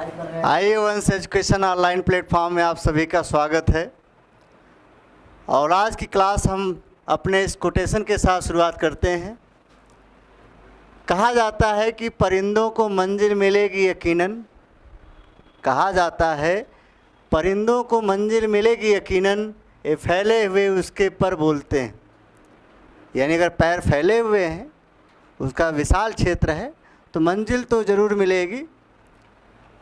आइए वंश education online platform में आप सभी का स्वागत है। और आज की क्लास हम अपने इस कोटेशन के साथ शुरुआत करते हैं। कहा जाता है कि परिंदों को मंजिल मिलेगी यकीनन। कहा जाता है परिंदों को मंजिल मिलेगी यकीनन, ये फैले हुए उसके पर बोलते हैं। यानी अगर पैर फैले हुए हैं, उसका विशाल क्षेत्र है, तो मंजिल तो ज़रूर मिलेगी।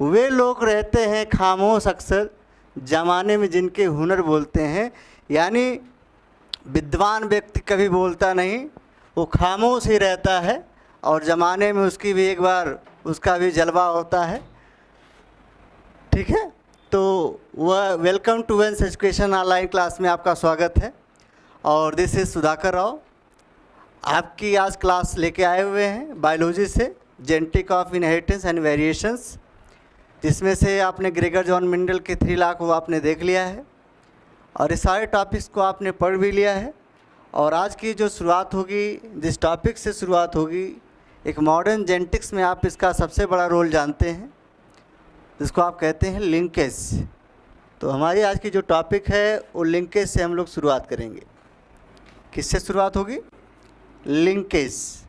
वे लोग रहते हैं खामोश अक्सर, ज़माने में जिनके हुनर बोलते हैं। यानी विद्वान व्यक्ति कभी बोलता नहीं, वो खामोश ही रहता है और ज़माने में उसकी भी एक बार उसका भी जलवा होता है। ठीक है, तो वह वेलकम टू वंश एजुकेशन ऑनलाइन क्लास में आपका स्वागत है। और दिस इज सुधाकर राव, आपकी आज क्लास लेके आए हुए हैं बायोलॉजी से, genetic of inheritance and variations, जिसमें से आपने ग्रेगर जॉन मेंडल के 3 लॉ को आपने देख लिया है और इस सारे टॉपिक्स को आपने पढ़ भी लिया है। और आज की जो शुरुआत होगी, जिस टॉपिक से शुरुआत होगी, एक मॉडर्न जेनेटिक्स में आप इसका सबसे बड़ा रोल जानते हैं, जिसको आप कहते हैं लिंकेज। तो हमारी आज की जो टॉपिक है वो लिंकेज से हम लोग शुरुआत करेंगे। किससे शुरुआत होगी? लिंकेज।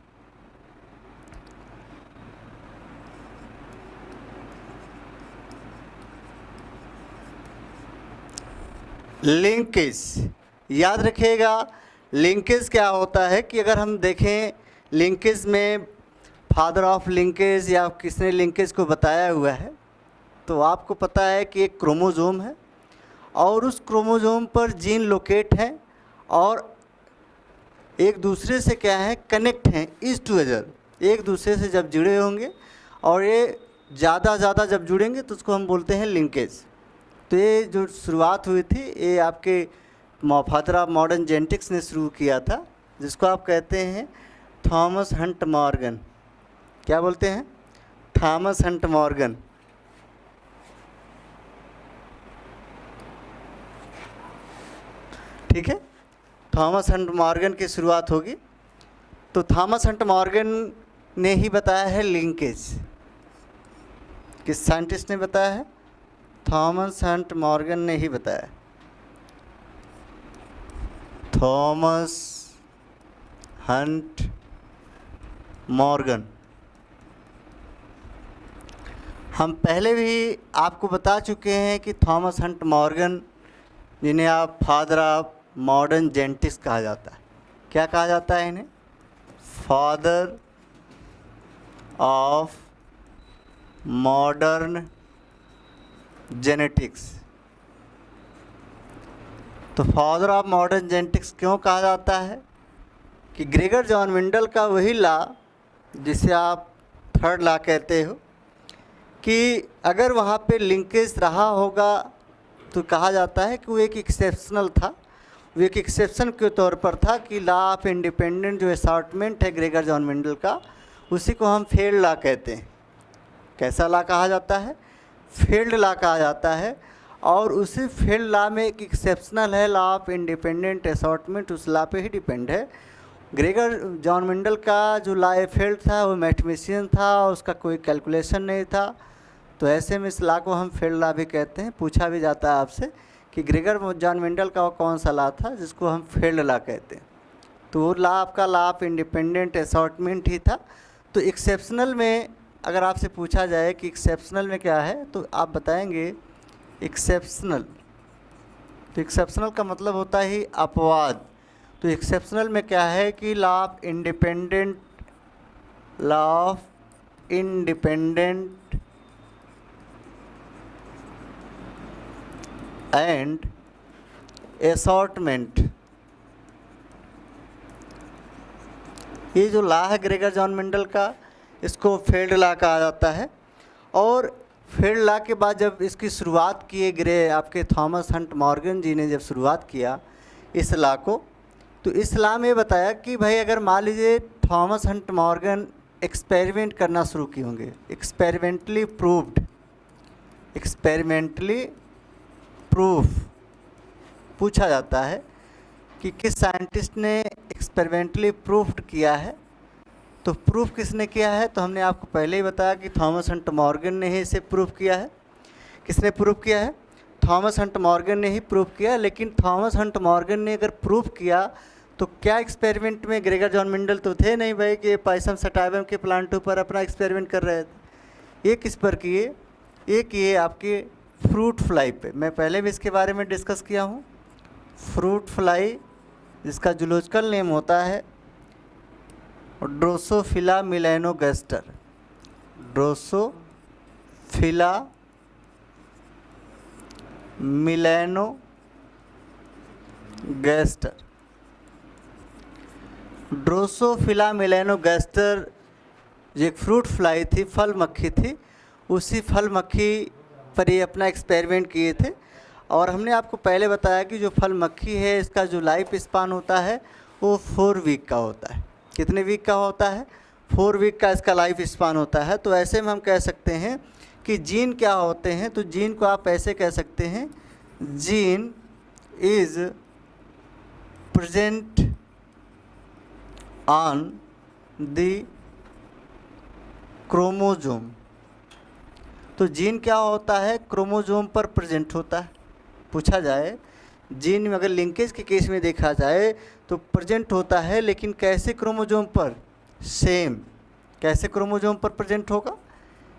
लिंकेज याद रखिएगा, लिंकेज क्या होता है कि अगर हम देखें लिंकेज में फादर ऑफ लिंकेज या किसने लिंकेज को बताया हुआ है, तो आपको पता है कि एक क्रोमोसोम है और उस क्रोमोसोम पर जीन लोकेट हैं और एक दूसरे से क्या है, कनेक्ट हैं, ईच टू अदर, एक दूसरे से जब जुड़े होंगे और ये ज़्यादा जब जुड़ेंगे तो उसको हम बोलते हैं लिंकेज। तो ये जो शुरुआत हुई थी, ये आपके फादर ऑफ मॉडर्न जेनेटिक्स ने शुरू किया था, जिसको आप कहते हैं थॉमस हंट मॉर्गन। क्या बोलते हैं? Thomas Hunt Morgan. ठीक है, थॉमस हंट मॉर्गन की शुरुआत होगी। तो थॉमस हंट मॉर्गन ने ही बताया है लिंकेज। किस साइंटिस्ट ने बताया है? थॉमस हंट मॉर्गन ने ही बताया। Thomas Hunt Morgan. हम पहले भी आपको बता चुके हैं कि थॉमस हंट मॉर्गन, जिन्हें आप फादर ऑफ मॉडर्न जेनेटिक्स कहा जाता है। क्या कहा जाता है इन्हें? Father of modern genetics. तो फादर ऑफ मॉडर्न जेनेटिक्स क्यों कहा जाता है? कि ग्रेगर जॉन मेंडल का वही लॉ, जिसे आप 3rd लॉ कहते हो, कि अगर वहाँ पे लिंकेज रहा होगा तो कहा जाता है कि वो एक एक्सेप्शनल था। वो एक एक्सेप्शन के तौर पर था कि लॉ ऑफ इंडिपेंडेंट जो असॉर्टमेंट है ग्रेगर जॉन मेंडल का, उसी को हम फेल्ड लॉ कहते हैं। कैसा लॉ कहा जाता है? फेल्ड लॉ कहा जाता है। और उसी फेल्ड लॉ में एक एक्सेप्शनल है, लॉ ऑफ इंडिपेंडेंट असॉर्टमेंट, उस लॉ पे ही डिपेंड है। ग्रेगर जॉन मेंडल का जो लॉ फेल्ड था वो मैथमेटिशियन था, उसका कोई कैलकुलेशन नहीं था। तो ऐसे में इस लॉ को हम फेल्ड लॉ भी कहते हैं। पूछा भी जाता है आपसे कि ग्रेगर जॉन मेंडल का वो कौन सा लॉ था जिसको हम फेल्ड लॉ कहते हैं। तो वो लॉ आपका लॉ ऑफ इंडिपेंडेंट असॉर्टमेंट ही था। तो एक्सेप्शनल में अगर आपसे पूछा जाए कि एक्सेप्शनल में क्या है, तो आप बताएंगे एक्सेप्शनल। तो एक्सेप्शनल का मतलब होता है अपवाद। तो एक्सेप्शनल में क्या है कि law of independent and assortment, ये जो लॉ है ग्रेगर जॉन मेंडल का, इसको फेल्ड लॉ कहा जाता है। और फेल्ड लॉ के बाद जब इसकी शुरुआत किए आपके थॉमस हंट मॉर्गन जी ने जब शुरुआत किया इस लॉ को, तो इस लॉ में बताया कि भाई अगर मान लीजिए थॉमस हंट मॉर्गन एक्सपेरिमेंट करना शुरू किए होंगे, एक्सपेरिमेंटली प्रूफ पूछा जाता है कि किस साइंटिस्ट ने एक्सपेरिमेंटली प्रूफ्ड किया है तो प्रूफ किसने किया है? तो हमने आपको पहले ही बताया कि थॉमस हंट मॉर्गन ने ही इसे प्रूफ किया है। किसने प्रूफ किया है? थॉमस हंट मॉर्गन ने ही प्रूफ किया। लेकिन थॉमस हंट मॉर्गन ने अगर प्रूफ किया तो क्या एक्सपेरिमेंट में ग्रेगर जॉन मेंडल तो थे नहीं भाई कि पाइसम सटाइवम के प्लांटों पर अपना एक्सपेरिमेंट कर रहे थे। ये किस पर किए? ये किए आपके फ्रूट फ्लाई पे। मैं पहले भी इसके बारे में डिस्कस किया हूँ। फ्रूट फ्लाई जिसका जूलॉजिकल नेम होता है ड्रोसोफिला मेलैनोगैस्टर। ड्रोसोफिला मेलैनोगैस्टर। ड्रोसोफिला मेलैनोगैस्टर जो एक फ्रूट फ्लाई थी, फल मक्खी थी, उसी फल मक्खी पर ये अपना एक्सपेरिमेंट किए थे। और हमने आपको पहले बताया कि जो फल मक्खी है इसका जो लाइफ स्पान होता है वो 4 वीक का होता है। कितने वीक का होता है? 4 वीक का इसका लाइफ स्पान होता है। तो ऐसे में हम कह सकते हैं कि जीन क्या होते हैं? तो जीन को आप ऐसे कह सकते हैं, gene is present on the chromosome. तो जीन क्या होता है? क्रोमोजोम पर प्रेजेंट होता है। पूछा जाए जीन में अगर लिंकेज के केस में देखा जाए तो प्रेजेंट होता है, लेकिन कैसे क्रोमोजोम पर? सेम। कैसे क्रोमोजोम पर प्रेजेंट होगा?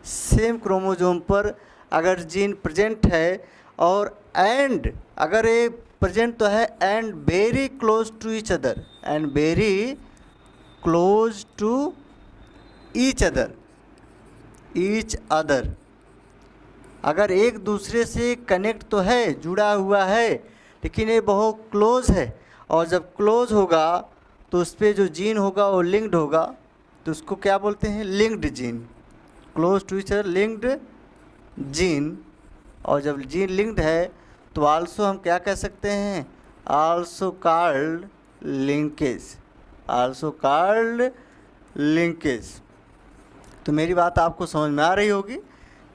सेम क्रोमोजोम पर अगर जीन प्रेजेंट है और एंड अगर ये प्रेजेंट तो है and very close to each other, and very close to each other, अगर एक दूसरे से कनेक्ट तो है, जुड़ा हुआ है, लेकिन ये बहुत क्लोज है। और जब क्लोज होगा तो उस पर जो जीन होगा वो लिंक्ड होगा, तो उसको क्या बोलते हैं? Linked gene. Close to each other linked gene. और जब जीन लिंक्ड है तो आल्सो हम क्या कह सकते हैं? Also called linkage. Also called linkage. तो मेरी बात आपको समझ में आ रही होगी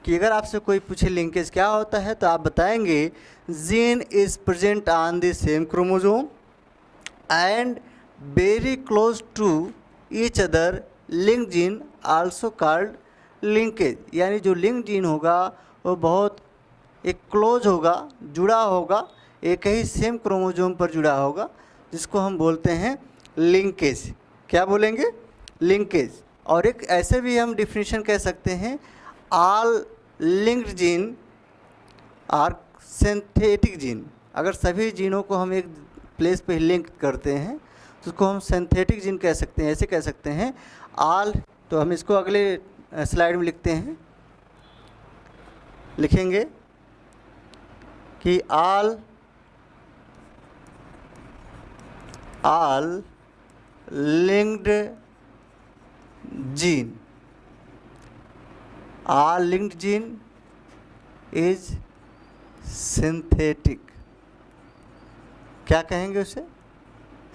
कि अगर आपसे कोई पूछे लिंकेज क्या होता है तो आप बताएंगे gene is present on the same chromosome and very close to each other link gene also called linkage. यानी जो लिंक जीन होगा वो बहुत एक क्लोज होगा, जुड़ा होगा, एक ही सेम क्रोमोजोम पर जुड़ा होगा, जिसको हम बोलते हैं लिंकेज। क्या बोलेंगे? लिंकेज। और एक ऐसे भी हम डिफिनीशन कह सकते हैं, all linked gene are synthetic gene. अगर सभी जीनों को हम एक प्लेस पे लिंक करते हैं तो उसको हम सिंथेटिक जीन कह सकते हैं। ऐसे कह सकते हैं ऑल। तो हम इसको अगले स्लाइड में लिखते हैं, लिखेंगे कि all linked gene, all linked gene is synthetic. क्या कहेंगे उसे?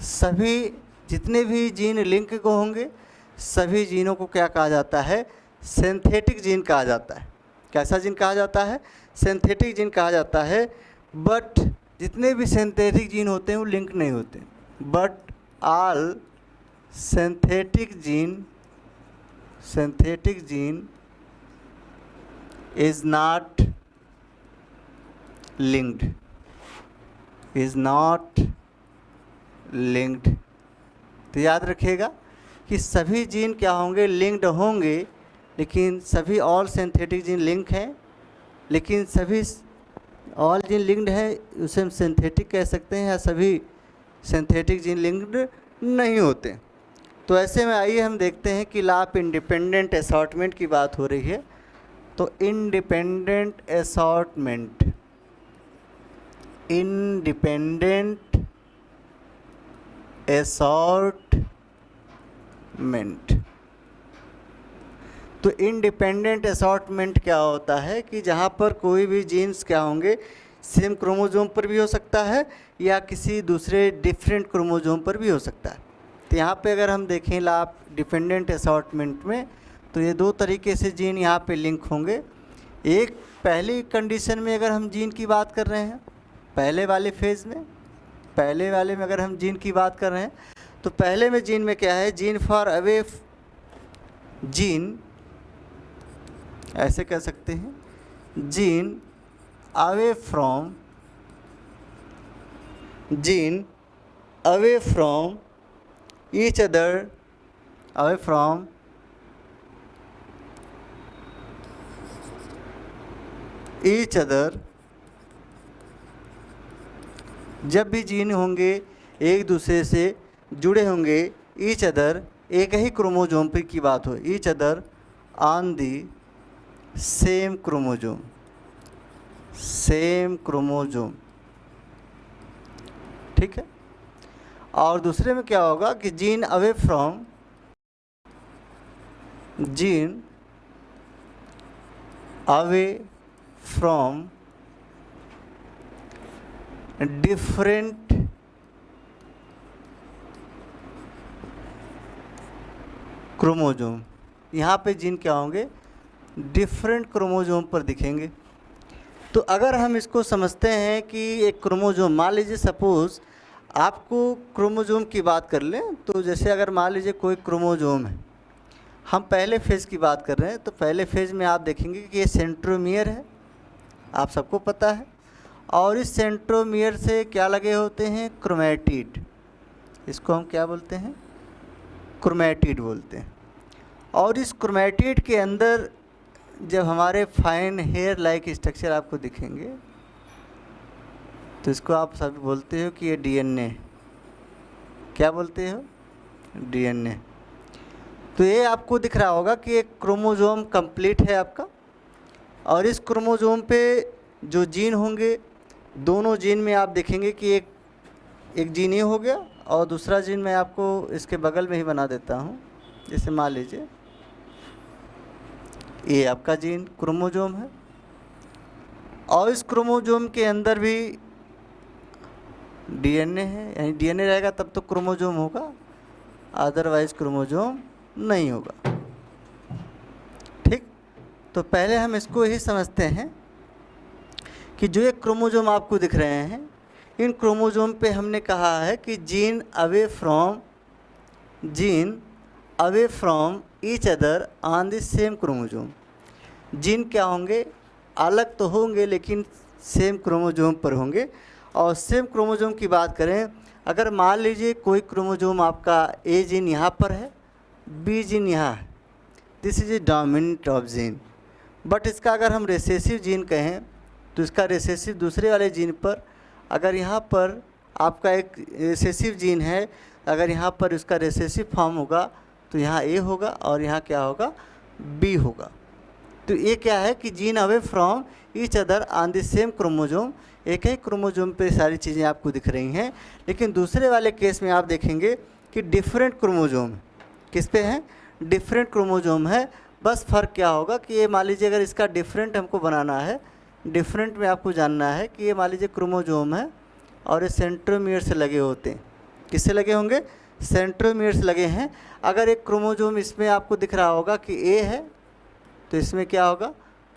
सभी जितने भी जीन लिंक को होंगे सभी जीनों को क्या कहा जाता है? सिंथेटिक जीन कहा जाता है। कैसा जीन कहा जाता है? सिंथेटिक जीन कहा जाता है। बट जितने भी सिंथेटिक जीन होते हैं वो लिंक नहीं होते। But all synthetic gene is not linked, तो याद रखिएगा कि सभी जीन क्या होंगे? लिंक्ड होंगे, लेकिन सभी ऑल सिंथेटिक जीन लिंक हैं, लेकिन सभी ऑल जीन लिंक्ड है उसे हम सिंथेटिक कह सकते हैं, या सभी सिंथेटिक जीन लिंक्ड नहीं होते। तो ऐसे में आइए हम देखते हैं कि लॉ ऑफ इंडिपेंडेंट असॉर्टमेंट की बात हो रही है। तो इंडिपेंडेंट असॉर्टमेंट, तो इंडिपेंडेंट असॉर्टमेंट क्या होता है कि जहाँ पर कोई भी जीन्स क्या होंगे? सेम क्रोमोजोम पर भी हो सकता है या किसी दूसरे डिफरेंट क्रोमोजोम पर भी हो सकता है। तो यहाँ पे अगर हम देखें लॉ ऑफ डिपेंडेंट असॉर्टमेंट में, तो ये 2 तरीके से जीन यहाँ पे लिंक होंगे। एक पहली कंडीशन में अगर हम जीन की बात कर रहे हैं, पहले वाले फेज़ में, पहले वाले में अगर हम जीन की बात कर रहे हैं तो पहले में जीन में क्या है? जीन फॉर अवे जीन, ऐसे कह सकते हैं, gene away from each other, away from each other. जब भी जीन होंगे एक दूसरे से जुड़े होंगे, ईच अदर एक ही क्रोमोजोम पर की बात हो, each other on the same chromosome, same chromosome, ठीक है। और दूसरे में क्या होगा कि gene away from, gene away from different chromosome. यहाँ पे जीन क्या होंगे, डिफरेंट क्रोमोजोम पर दिखेंगे। तो अगर हम इसको समझते हैं कि एक क्रोमोजोम, मान लीजिए सपोज़ आपको क्रोमोजोम की बात कर लें, तो जैसे अगर मान लीजिए कोई क्रोमोजोम है, हम पहले फेज़ की बात कर रहे हैं, तो पहले फेज़ में आप देखेंगे कि ये सेंट्रोमियर है, आप सबको पता है। और इस सेंट्रोमियर से क्या लगे होते हैं, क्रोमैटिड, इसको हम क्या बोलते हैं, क्रोमैटिड बोलते हैं। और इस क्रोमैटिड के अंदर जब हमारे फाइन हेयर लाइक स्ट्रक्चर आपको दिखेंगे, तो इसको आप सब बोलते हो कि ये डीएनए, क्या बोलते हो, डीएनए। तो ये आपको दिख रहा होगा कि एक क्रोमोजोम कंप्लीट है आपका, और इस क्रोमोजोम पे जो जीन होंगे, दोनों जीन में आप देखेंगे कि एक जीन ये हो गया, और दूसरा जीन मैं आपको इसके बगल में ही बना देता हूँ। जैसे मान लीजिए ये आपका जीन क्रोमोजोम है, और इस क्रोमोजोम के अंदर भी डीएनए है, यानी डीएनए रहेगा तब तो क्रोमोजोम होगा, अदरवाइज क्रोमोजोम नहीं होगा, ठीक। तो पहले हम इसको ही समझते हैं कि जो एक क्रोमोजोम आपको दिख रहे हैं, इन क्रोमोजोम पे हमने कहा है कि gene away from each other on the same chromosome. Gene क्या होंगे, अलग तो होंगे लेकिन सेम क्रोमोजोम पर होंगे। और सेम क्रोमोजोम की बात करें, अगर मान लीजिए कोई क्रोमोजोम आपका ए जीन यहाँ पर है, बी जीन यहाँ है, this is a dominant of gene. But इसका अगर हम रिसेसिव जीन कहें, तो इसका रिसेसिव दूसरे वाले जीन पर, अगर यहाँ पर आपका एक रिसेसिव जीन है, अगर यहाँ पर इसका रिसेसिव फॉर्म होगा तो यहाँ ए होगा, और यहाँ क्या होगा, बी होगा। तो ये क्या है कि gene away from each other on the same chromosome, एक ही क्रोमोजोम पे सारी चीज़ें आपको दिख रही हैं। लेकिन दूसरे वाले केस में आप देखेंगे कि डिफरेंट क्रोमोजोम, किस पे हैं, डिफरेंट क्रोमोजोम है। बस फ़र्क क्या होगा कि ये मान लीजिए अगर इसका डिफरेंट हमको बनाना है, डिफरेंट में आपको जानना है कि ये मान लीजिए क्रोमोजोम है और ये सेंट्रोमियर से लगे होते हैं, किससे लगे होंगे, सेंट्रोमियर से लगे हैं। अगर एक क्रोमोजोम इसमें आपको दिख रहा होगा कि ए है, तो इसमें क्या होगा,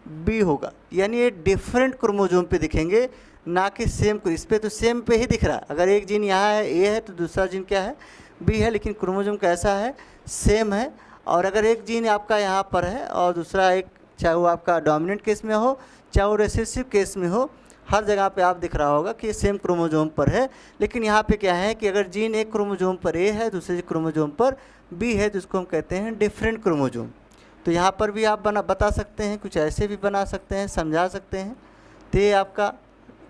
बी होगा। यानी ये डिफरेंट क्रोमोजोम पे दिखेंगे, ना कि सेम। इस पर तो सेम पे ही दिख रहा है, अगर एक जीन यहाँ है ए है तो दूसरा जीन क्या है, बी है, लेकिन क्रोमोजोम कैसा है, सेम है। और अगर एक जीन आपका यहाँ पर है और दूसरा एक, चाहे वो आपका डोमिनेंट केस में हो चाहे वो रिसेसिव केस में हो, हर जगह पे आप दिख रहा होगा कि सेम क्रोमोजोम पर है। लेकिन यहाँ पे क्या है कि अगर जीन एक क्रोमोजोम पर ए है, दूसरे क्रोमोजोम पर बी है, तो इसको हम कहते हैं डिफरेंट क्रोमोजोम। तो यहाँ पर भी आप बता सकते हैं, कुछ ऐसे भी बना सकते हैं, समझा सकते हैं। तो ये आपका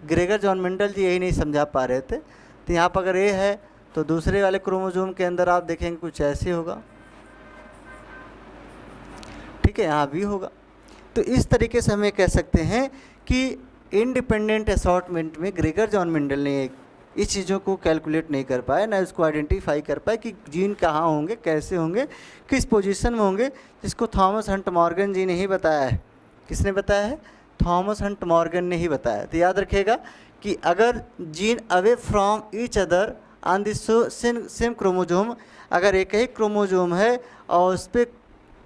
ग्रेगर जॉन मेंडल जी यही नहीं समझा पा रहे थे। तो यहाँ पर अगर ए है तो दूसरे वाले क्रोमोजोम के अंदर आप देखेंगे कुछ ऐसे होगा, ठीक है, यहाँ भी होगा। तो इस तरीके से हम ये कह सकते हैं कि इंडिपेंडेंट असॉर्टमेंट में ग्रेगर जॉन मेंडल ने इस चीज़ों को कैलकुलेट नहीं कर पाए, ना इसको आइडेंटिफाई कर पाए कि जीन कहाँ होंगे, कैसे होंगे, किस पोजीशन में होंगे, जिसको थॉमस हंट मॉर्गन जी ने ही बताया है। किसने बताया है, थॉमस हंट मॉर्गन ने ही बताया। तो याद रखिएगा कि अगर gene away from each other on the same chromosome, अगर एक ही क्रोमोजोम है और उस पर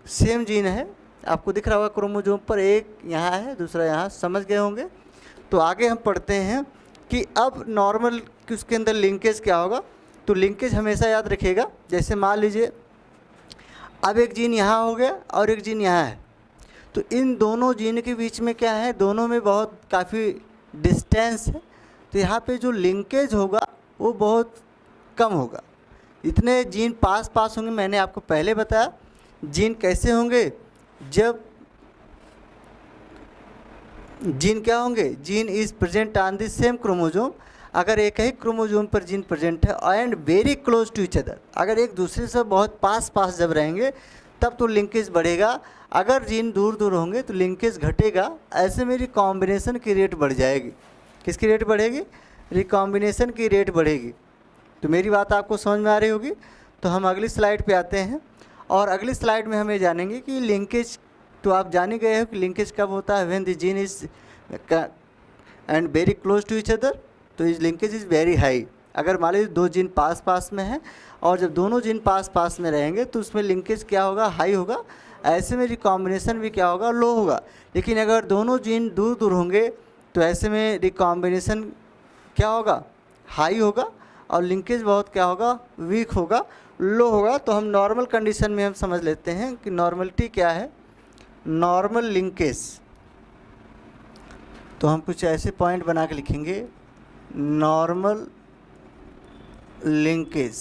सेम जीन है, आपको दिख रहा होगा क्रोमोजोम पर, एक यहाँ है दूसरा यहाँ, समझ गए होंगे। तो आगे हम पढ़ते हैं कि अब नॉर्मल कि उसके अंदर लिंकेज क्या होगा। तो लिंकेज हमेशा याद रखिएगा, जैसे मान लीजिए अब एक जीन यहाँ हो गया और एक जीन यहाँ है, तो इन दोनों जीन के बीच में क्या है, दोनों में बहुत काफ़ी डिस्टेंस है, तो यहाँ पे जो लिंकेज होगा वो बहुत कम होगा। इतने जीन पास पास होंगे। मैंने आपको पहले बताया जीन कैसे होंगे, जब जीन क्या होंगे, gene is present on the same chromosome, अगर एक ही क्रोमोजोम पर जीन प्रेजेंट है and very close to each other, अगर एक दूसरे से बहुत पास पास जब रहेंगे तब तो लिंकेज बढ़ेगा, अगर जीन दूर दूर होंगे तो लिंकेज घटेगा। ऐसे में रिकॉम्बिनेशन की रेट बढ़ जाएगी। किसकी रेट बढ़ेगी, रिकॉम्बिनेशन की रेट बढ़ेगी। तो मेरी बात आपको समझ में आ रही होगी। तो हम अगली स्लाइड पे आते हैं और अगली स्लाइड में हम ये जानेंगे कि लिंकेज, तो आप जान ही गए हो कि लिंकेज कब होता है, when the gene is and very close to each other, तो is linkage is very high. अगर मान लीजिए दो जीन पास पास में हैं और जब दोनों जीन पास पास में रहेंगे तो उसमें लिंकेज क्या होगा, हाई होगा। ऐसे में रिकॉम्बिनेशन भी क्या होगा, लो होगा। लेकिन अगर दोनों जीन दूर दूर होंगे तो ऐसे में रिकॉम्बिनेशन क्या होगा, हाई होगा, और लिंकेज बहुत क्या होगा, वीक होगा, लो होगा। तो हम नॉर्मल कंडीशन में हम समझ लेते हैं कि नॉर्मलिटी क्या है, नॉर्मल लिंकेज। तो हम कुछ ऐसे पॉइंट बना के लिखेंगे, नॉर्मल लिंकेज,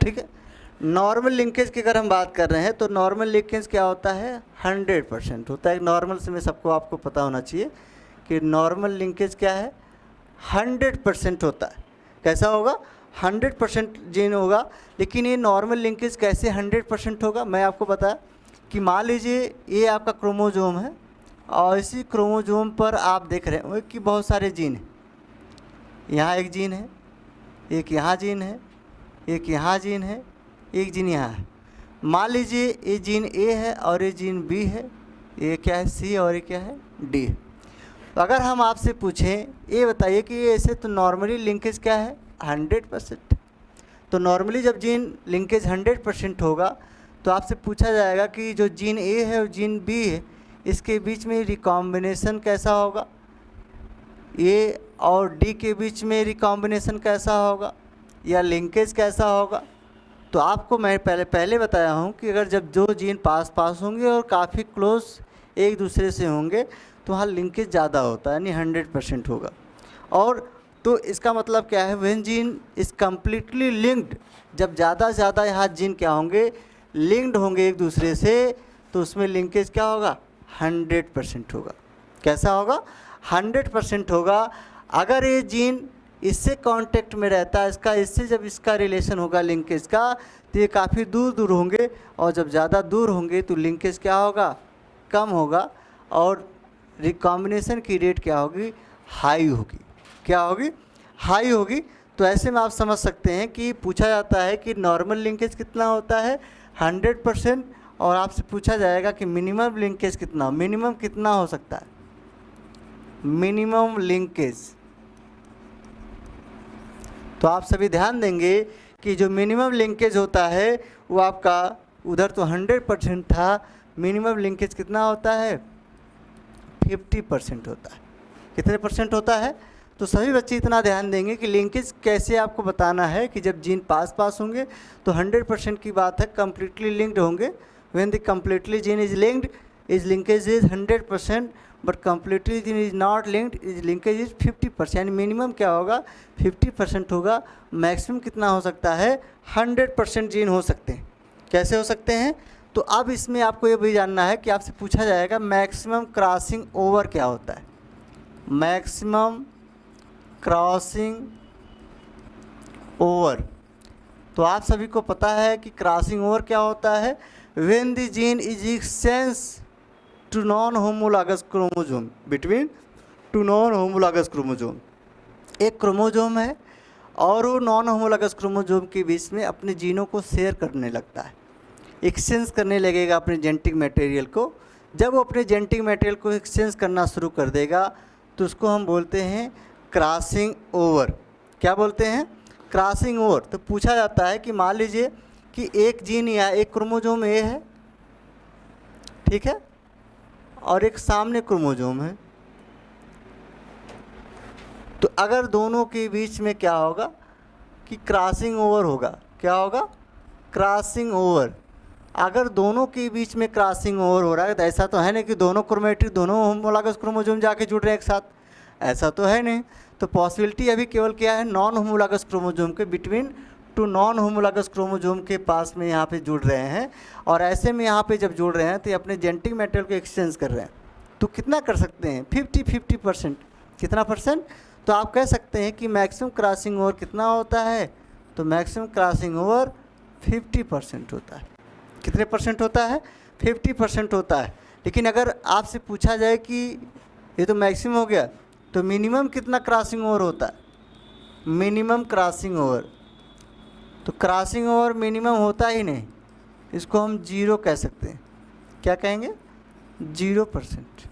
ठीक है। नॉर्मल लिंकेज की अगर हम बात कर रहे हैं तो नॉर्मल लिंकेज क्या होता है, 100% होता है। नॉर्मल से में सबको आपको पता होना चाहिए कि नॉर्मल लिंकेज क्या है, 100% होता है। कैसा होगा, 100% जीन होगा। लेकिन ये नॉर्मल लिंकेज कैसे 100% होगा, मैं आपको बताया कि मान लीजिए ये आपका क्रोमोजोम है और इसी क्रोमोजोम पर आप देख रहे हो कि बहुत सारे जीन हैं। यहाँ एक जीन है, एक यहाँ जीन है, एक यहाँ जीन है, एक जीन यहाँ है। मान लीजिए ये जीन ए है और ये जीन बी है, ये क्या है, सी, और ये क्या है, डी है। तो अगर हम आपसे पूछें, ये बताइए कि ये ऐसे तो नॉर्मली लिंकेज क्या है, 100%। तो नॉर्मली जब जीन लिंकेज 100% होगा तो आपसे पूछा जाएगा कि जो जीन ए है और जीन बी है इसके बीच में रिकॉम्बिनेशन कैसा होगा, ए और डी के बीच में रिकॉम्बिनेशन कैसा होगा, या लिंकेज कैसा होगा। तो आपको मैं पहले बताया हूँ कि अगर जब दो जीन पास पास होंगे और काफ़ी क्लोज एक दूसरे से होंगे तो वहाँ लिंकेज ज़्यादा होता है, यानी 100% होगा। और तो इसका मतलब क्या है, when gene is completely linked, जब ज़्यादा से ज़्यादा यहाँ जीन क्या होंगे, लिंक्ड होंगे एक दूसरे से, तो उसमें लिंकेज क्या होगा, 100% होगा। कैसा होगा, 100% होगा। अगर ये जीन इससे कांटेक्ट में रहता है, इसका इससे जब इसका रिलेशन होगा लिंकेज का, तो ये काफ़ी दूर दूर होंगे, और जब ज़्यादा दूर होंगे तो लिंकेज क्या होगा, कम होगा, और रिकॉम्बिनेशन की रेट क्या होगी, हाई होगी। क्या होगी, हाई होगी। तो ऐसे में आप समझ सकते हैं कि पूछा जाता है कि नॉर्मल लिंकेज कितना होता है, 100%, और आपसे पूछा जाएगा कि मिनिमम लिंकेज कितना, मिनिमम कितना हो सकता है, मिनिमम लिंकेज। तो आप सभी ध्यान देंगे कि जो मिनिमम लिंकेज होता है वो आपका उधर तो 100% था, मिनिमम लिंकेज कितना होता है, 50% होता है। कितने परसेंट होता है। तो सभी बच्चे इतना ध्यान देंगे कि लिंकेज कैसे आपको बताना है कि जब जीन पास पास होंगे तो 100% की बात है, कम्प्लीटली लिंक्ड होंगे। When the completely gene is linked is linkage is 100%, but completely gene is not linked is linkage is 50%। Minimum क्या होगा, 50% होगा। मैक्सिमम कितना हो सकता है, 100% जीन हो सकते हैं। कैसे हो सकते हैं, तो अब इसमें आपको ये भी जानना है कि आपसे पूछा जाएगा मैक्सिमम क्रॉसिंग ओवर क्या होता है। मैक्सिमम क्रॉसिंग ओवर, तो आप सभी को पता है कि क्रॉसिंग ओवर क्या होता है, when the gene is exchange to non homologous chromosome between two non homologous chromosome. एक क्रोमोजोम है और वो नॉन होमोलॉगस क्रोमोजोम के बीच में अपने जीनों को शेयर करने लगता है, एक्सचेंज करने लगेगा अपने जेनेटिक मटेरियल को। जब वो अपने जेनेटिक मटेरियल को एक्सचेंज करना शुरू कर देगा तो उसको हम बोलते हैं क्रॉसिंग ओवर। क्या बोलते हैं, क्रॉसिंग ओवर। तो पूछा जाता है कि मान लीजिए कि एक जीन या एक क्रोमोजोम ए है, ठीक है, और एक सामने क्रोमोजोम है, तो अगर दोनों के बीच में क्या होगा कि क्रॉसिंग ओवर होगा। क्या होगा, क्रॉसिंग ओवर, अगर दोनों के बीच में क्रॉसिंग ओवर हो रहा है तो ऐसा तो है नहीं कि दोनों क्रोमेटिड दोनों होमोलॉगस क्रोमोसोम जाके जुड़ रहे हैं एक साथ, ऐसा तो है नहीं। तो पॉसिबिलिटी अभी केवल क्या है, नॉन होमोलॉगस क्रोमोसोम के between two non homologous chromosome के पास में यहाँ पे जुड़ रहे हैं, और ऐसे में यहाँ पे जब जुड़ रहे हैं तो ये अपने जेनेटिक मटेरियल को एक्सचेंज कर रहे हैं। तो कितना कर सकते हैं, 50-50%। कितना परसेंट? तो आप कह सकते हैं कि मैक्सिमम क्रॉसिंग ओवर कितना होता है, तो मैक्सिमम क्रॉसिंग ओवर 50% होता है। कितने परसेंट होता है? 50% होता है। लेकिन अगर आपसे पूछा जाए कि ये तो मैक्सिमम हो गया, तो मिनिमम कितना क्रॉसिंग ओवर होता है? मिनिमम क्रॉसिंग ओवर, तो क्रॉसिंग ओवर मिनिमम होता ही नहीं, इसको हम 0 कह सकते हैं। क्या कहेंगे? 0%।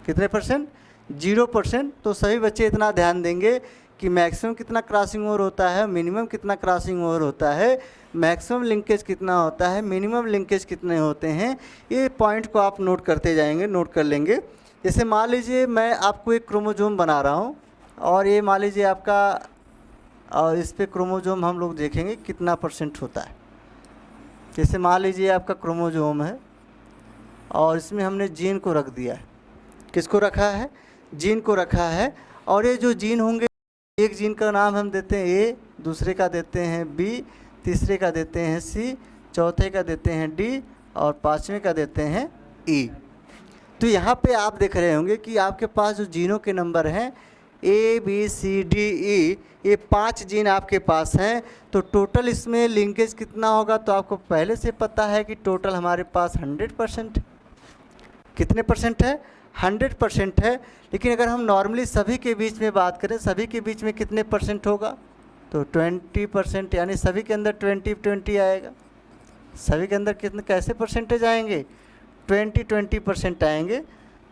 कितने परसेंट? 0%। तो सभी बच्चे इतना ध्यान देंगे कि मैक्सिमम कितना क्रॉसिंग ओवर होता है, मिनिमम कितना क्रॉसिंग ओवर होता है, मैक्सिमम लिंकेज कितना होता है, मिनिमम लिंकेज कितने होते हैं। ये पॉइंट को आप नोट करते जाएंगे, नोट कर लेंगे। जैसे मान लीजिए मैं आपको एक क्रोमोसोम बना रहा हूँ, और ये मान लीजिए आपका, और इस पे क्रोमोसोम हम लोग देखेंगे कितना परसेंट होता है। जैसे मान लीजिए आपका क्रोमोसोम है, और इसमें हमने जीन को रख दिया है। किसको रखा है? जीन को रखा है। और ये जो जीन होंगे, एक जीन का नाम हम देते हैं ए, दूसरे का देते हैं बी, तीसरे का देते हैं सी, चौथे का देते हैं डी, और पाँचवें का देते हैं ई। तो यहाँ पे आप देख रहे होंगे कि आपके पास जो जीनों के नंबर हैं A B C D E, ये 5 जीन आपके पास हैं। तो टोटल इसमें लिंकेज कितना होगा, तो आपको पहले से पता है कि टोटल हमारे पास 100%। कितने परसेंट है? 100% है। लेकिन अगर हम नॉर्मली सभी के बीच में बात करें, सभी के बीच में कितने परसेंट होगा, तो 20%, यानी सभी के अंदर 20-20 आएगा। सभी के अंदर कितने कैसे परसेंटेज आएंगे? 20% आएंगे।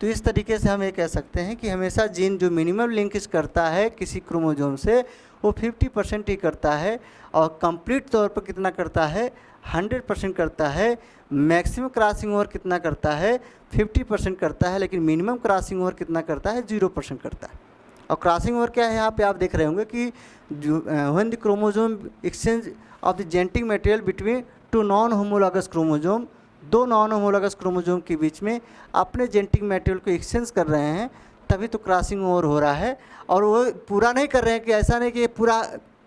तो इस तरीके से हम ये कह सकते हैं कि हमेशा जीन जो मिनिमम लिंकेज करता है किसी क्रोमोसोम से, वो 50% ही करता है, और कंप्लीट तौर पर कितना करता है? 100% करता है। मैक्सिमम क्रॉसिंग ओवर कितना करता है? 50% करता है। लेकिन मिनिमम क्रॉसिंग ओवर कितना करता है? 0% करता है। और क्रॉसिंग ओवर क्या है, यहाँ पे आप देख रहे होंगे कि when the chromosome exchange of the genetic material between two non homologous chromosome, दो नॉन होमोलॉगस क्रोमोसोम के बीच में अपने जेनेटिक मटेरियल को एक्सचेंज कर रहे हैं, तभी तो क्रॉसिंग ओवर हो रहा है। और वो पूरा नहीं कर रहे हैं कि ऐसा नहीं कि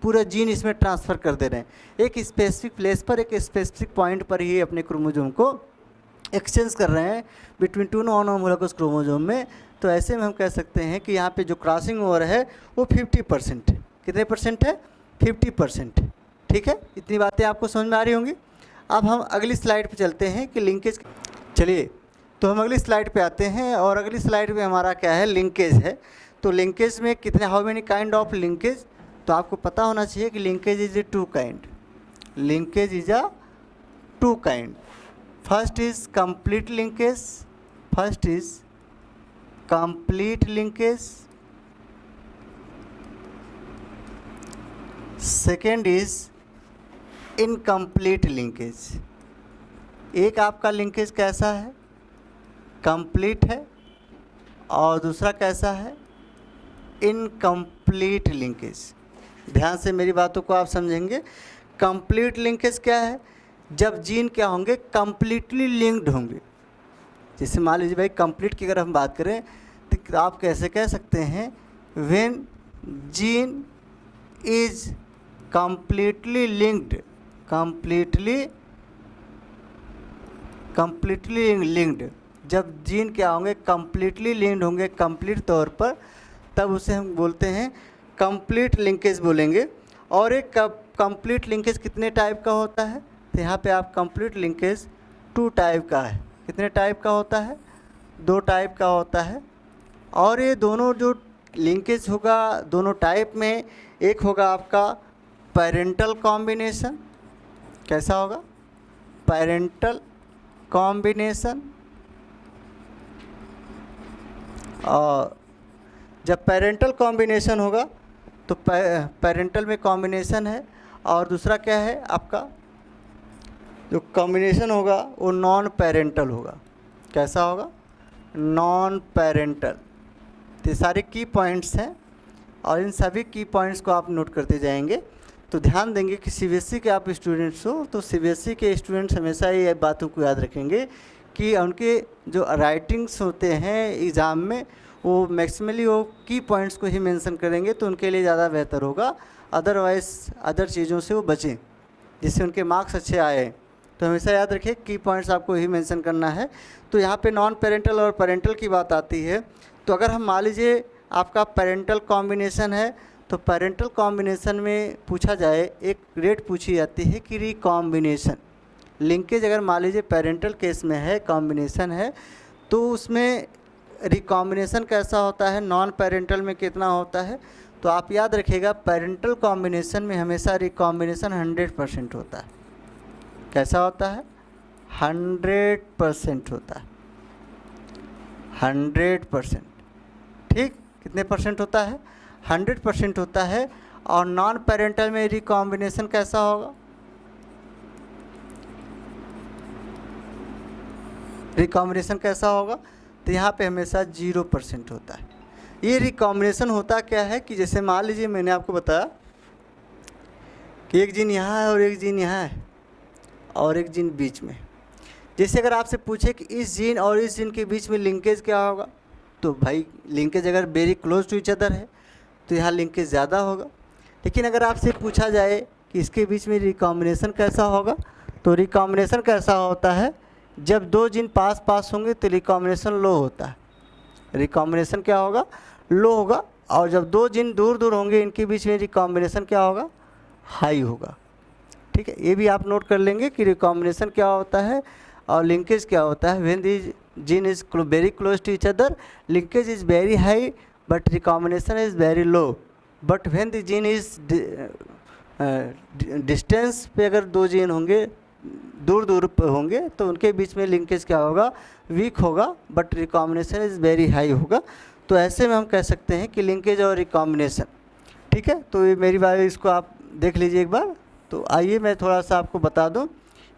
पूरा जीन इसमें ट्रांसफ़र कर दे रहे हैं, एक स्पेसिफिक प्लेस पर, एक स्पेसिफिक पॉइंट पर ही अपने क्रोमोसोम को एक्सचेंज कर रहे हैं between two non homologous chromosome में। तो ऐसे में हम कह सकते हैं कि यहाँ पे जो क्रॉसिंग ओवर है वो 50% है। कितने परसेंट है? 50%। ठीक है, इतनी बातें आपको समझ में आ रही होंगी। अब हम अगली स्लाइड पे चलते हैं कि लिंकेज। चलिए, तो हम अगली स्लाइड पे आते हैं, और अगली स्लाइड पे हमारा क्या है? लिंकेज है। तो लिंकेज में कितने, how many kind of linkage, तो आपको पता होना चाहिए कि linkage is a 2 kind. Linkage is a 2 kind. First is complete linkage, first is complete linkage, second is incomplete linkage. एक आपका लिंकेज कैसा है? कंप्लीट है, और दूसरा कैसा है? Incomplete linkage. ध्यान से मेरी बातों को आप समझेंगे। कंप्लीट लिंकेज क्या है? जब जीन क्या होंगे? कंप्लीटली लिंक्ड होंगे। जैसे मान लीजिए भाई, कंप्लीट की अगर हम बात करें तो आप कैसे कह सकते हैं? When gene is completely linked, completely linked, जब जीन क्या होंगे? कंप्लीटली लिंक्ड होंगे, कंप्लीट तौर पर, तब उसे हम बोलते हैं कंप्लीट लिंकेज बोलेंगे। और एक कंप्लीट लिंकेज कितने टाइप का होता है? तो यहाँ पे आप कंप्लीट लिंकेज 2 टाइप का है। कितने टाइप का होता है? 2 टाइप का होता है। और ये दोनों जो लिंकेज होगा दोनों टाइप में, एक होगा आपका पेरेंटल कॉम्बिनेशन। कैसा होगा? Parental combination. और जब पेरेंटल कॉम्बिनेशन होगा तो पेरेंटल में कॉम्बिनेशन है, और दूसरा क्या है आपका जो कॉम्बिनेशन होगा वो नॉन पेरेंटल होगा। कैसा होगा? Non parental. तो ये सारे की पॉइंट्स हैं, और इन सभी की पॉइंट्स को आप नोट करते जाएंगे। तो ध्यान देंगे कि सीबीएसई के आप स्टूडेंट्स हो तो सीबीएसई के स्टूडेंट्स हमेशा ये बातों को याद रखेंगे कि उनके जो राइटिंग्स होते हैं एग्ज़ाम में वो मैक्सिमली वो की पॉइंट्स को ही मेंशन करेंगे तो उनके लिए ज़्यादा बेहतर होगा, अदरवाइज़ अदर चीज़ों से वो बचें जिससे उनके मार्क्स अच्छे आए। तो हमेशा याद रखें की पॉइंट्स आपको ही मेंशन करना है। तो यहाँ पे नॉन पेरेंटल और पेरेंटल की बात आती है, तो अगर हम मान लीजिए आपका पेरेंटल कॉम्बिनेशन है तो पेरेंटल कॉम्बिनेशन में पूछा जाए एक रेट पूछी जाती है कि रिकॉम्बिनेशन लिंकेज अगर मान लीजिए पेरेंटल केस में है, कॉम्बिनेशन है, तो उसमें रिकॉम्बिनेशन कैसा होता है, नॉन पेरेंटल में कितना होता है। तो आप याद रखिएगा पेरेंटल कॉम्बिनेशन में हमेशा रिकॉम्बिनेशन 100% होता है। कैसा होता है? 100% होता है, 100%। ठीक, कितने परसेंट होता है? 100% होता है। और नॉन पेरेंटल में रिकॉम्बिनेशन कैसा होगा? रिकॉम्बिनेशन कैसा होगा? तो यहाँ पे हमेशा 0% होता है। ये रिकॉम्बिनेशन होता क्या है कि जैसे मान लीजिए मैंने आपको बताया कि एक जीन यहाँ है और एक जीन यहाँ है और एक जीन बीच में। जैसे अगर आपसे पूछे कि इस जीन और इस जीन के बीच में लिंकेज क्या होगा, तो भाई लिंकेज अगर very close to each other है तो यहाँ लिंकेज ज़्यादा होगा। लेकिन अगर आपसे पूछा जाए कि इसके बीच में रिकॉम्बिनेशन कैसा होगा, तो रिकॉम्बिनेशन कैसा होता है, जब दो जीन पास पास होंगे तो रिकॉम्बिनेशन लो होता है। रिकॉम्बिनेशन क्या होगा? लो होगा। और जब दो जीन दूर दूर होंगे इनके बीच में रिकॉम्बिनेशन क्या होगा? हाई होगा। ठीक है, ये भी आप नोट कर लेंगे कि रिकॉम्बिनेशन क्या होता है और लिंकेज क्या होता है। When the gene is very close to each other linkage is very high but recombination is very low. But when the gene is distance पे अगर दो जीन होंगे दूर दूर पे होंगे तो उनके बीच में लिंकेज क्या होगा? वीक होगा, but recombination is very high होगा। तो ऐसे में हम कह सकते हैं कि लिंकेज और रिकॉम्बिनेशन। ठीक है, तो ये मेरी बात, इसको आप देख लीजिए एक बार। तो आइए मैं थोड़ा सा आपको बता दूं।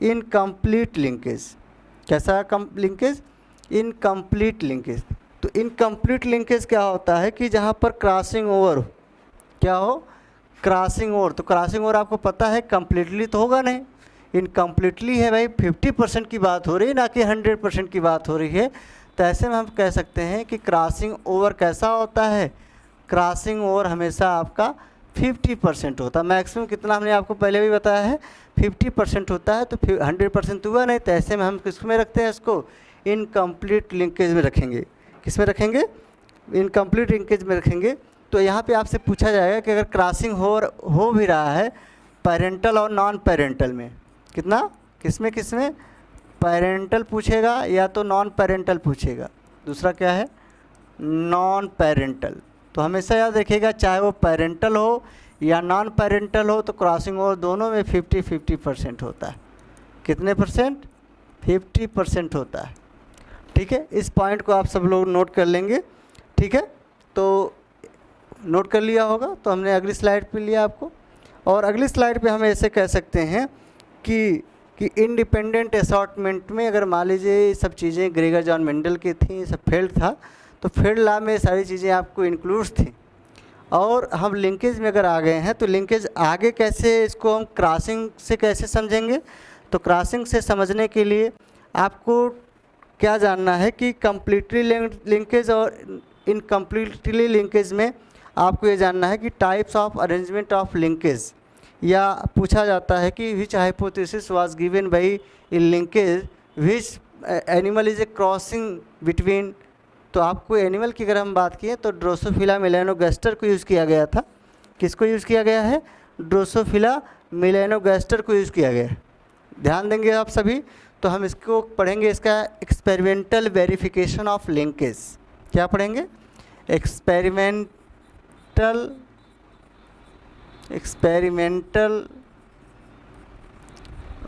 इनकम्प्लीट लिंकेज, कैसा लिंकेज? Incomplete linkage. तो इनकम्प्लीट लिंकेज क्या होता है कि जहाँ पर क्रॉसिंग ओवर हो, क्या हो? Crossing over. तो क्रॉसिंग ओवर आपको पता है कम्प्लीटली तो होगा नहीं, इनकम्प्लीटली है भाई, 50% की बात हो रही है ना कि 100% की बात हो रही है। तो ऐसे में हम कह सकते हैं कि क्रॉसिंग ओवर कैसा होता है? क्रॉसिंग ओवर हमेशा आपका 50% होता है। मैक्सिमम कितना हमने आपको पहले भी बताया है, 50% होता है। तो 100% तो हुआ नहीं, तो ऐसे में हम किस में रखते हैं इसको? इनकम्प्लीट लिंकेज में रखेंगे। किस में रखेंगे? इनकम्प्लीट लिंकेज में रखेंगे। तो यहाँ पे आपसे पूछा जाएगा कि अगर क्रॉसिंग हो भी रहा है पेरेंटल और नॉन पेरेंटल में, कितना, किसमें किसमें? पेरेंटल पूछेगा या तो नॉन पेरेंटल पूछेगा। दूसरा क्या है? Non parental. तो हमेशा याद रखिएगा चाहे वो पेरेंटल हो या नॉन पेरेंटल हो तो क्रॉसिंग ओवर दोनों में 50-50% होता है। कितने परसेंट? 50% होता है। ठीक है, इस पॉइंट को आप सब लोग नोट कर लेंगे। ठीक है, तो नोट कर लिया होगा। तो हमने अगली स्लाइड पे लिया आपको, और अगली स्लाइड पे हम ऐसे कह सकते हैं कि इंडिपेंडेंट असॉर्टमेंट में अगर मान लीजिए ये सब चीज़ें ग्रेगर जॉन मेंडल की थी, ये सब फील्ड था, तो फील्ड लॉ में सारी चीज़ें आपको इंक्लूड्स थी। और हम लिंकेज में अगर आ गए हैं तो लिंकेज आगे कैसे, इसको हम क्रॉसिंग से कैसे समझेंगे? तो क्रॉसिंग से समझने के लिए आपको क्या जानना है कि कम्प्लीटली लिंकेज और इनकम्प्लीटली लिंकेज में आपको ये जानना है कि types of arrangement of linkage, या पूछा जाता है कि which hypothesis was given by in linkage which animal is a crossing between. तो आपको एनिमल की अगर हम बात किए तो ड्रोसोफिला मेलानोगास्टर को यूज़ किया गया था। किसको यूज़ किया गया है? ड्रोसोफिला मेलानोगास्टर को यूज़ किया गया है। ध्यान देंगे आप सभी। तो हम इसको पढ़ेंगे, इसका एक्सपेरिमेंटल वेरिफिकेशन ऑफ लिंकेज। क्या पढ़ेंगे? Experimental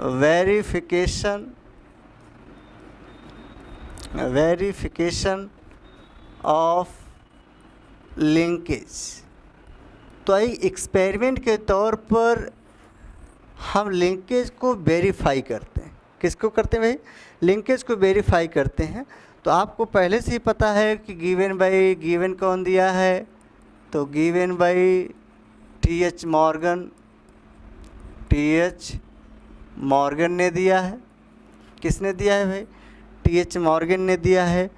verification of linkage. तो एक एक्सपेरिमेंट के तौर पर हम लिंकेज को वेरीफाई करते हैं। किसको करते हैं भाई? लिंकेज को वेरीफाई करते हैं। तो आपको पहले से ही पता है कि गिवन कौन दिया है? तो given by T.H. Morgan, TH. Morgan ने दिया है। किसने दिया है भाई? टी.एच. मॉर्गन ने दिया है।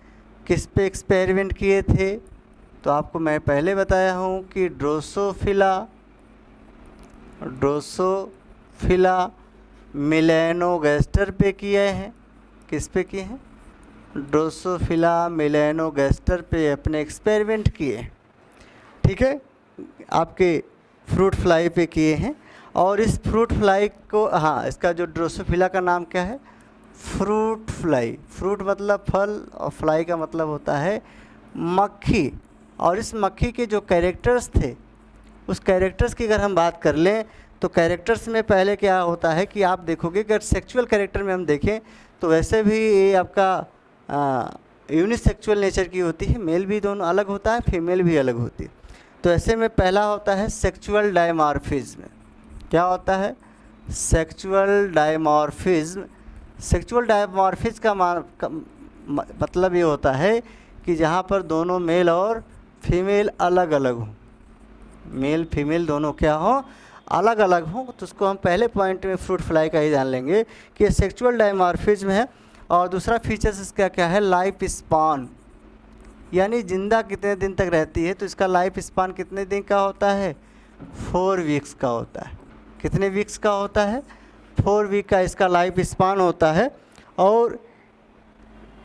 किस पे एक्सपेरिमेंट किए थे? तो आपको मैं पहले बताया हूँ कि ड्रोसोफिला मेलैनोगैस्टर पे किए हैं। किस पे किए हैं? ड्रोसोफिला मेलैनोगैस्टर पे अपने एक्सपेरिमेंट किए हैं। ठीक है, आपके फ्रूट फ्लाई पे किए हैं। और इस फ्रूट फ्लाई को, हाँ, इसका जो ड्रोसोफिला का नाम क्या है? Fruit fly. फ्रूट मतलब फल और फ्लाई का मतलब होता है मक्खी। और इस मक्खी के जो कैरेक्टर्स थे, उस कैरेक्टर्स की अगर हम बात कर लें तो कैरेक्टर्स में पहले क्या होता है कि आप देखोगे अगर सेक्सुअल कैरेक्टर में हम देखें तो वैसे भी ये आपका यूनिसेक्सुअल नेचर की होती है। मेल भी दोनों अलग होता है, फीमेल भी अलग होती है। तो ऐसे में पहला होता है सेक्सुअल डायमॉर्फिज्म। क्या होता है? Sexual dimorphism. सेक्सुअल डायमॉर्फिज्म का मतलब ये होता है कि जहाँ पर दोनों मेल और फीमेल अलग अलग हों, मेल फीमेल दोनों क्या हों? अलग अलग हों। तो उसको हम पहले पॉइंट में फ्रूट फ्लाई का ही जान लेंगे कि ये सेक्सुअल डायमॉर्फिज्म है। और दूसरा फीचर्स इसका क्या है? लाइफ स्पान, यानी जिंदा कितने दिन तक रहती है। तो इसका लाइफ स्पान कितने दिन का होता है? 4 वीक्स का होता है। कितने वीक्स का होता है? 4 वीक का इसका लाइफ स्पान होता है। और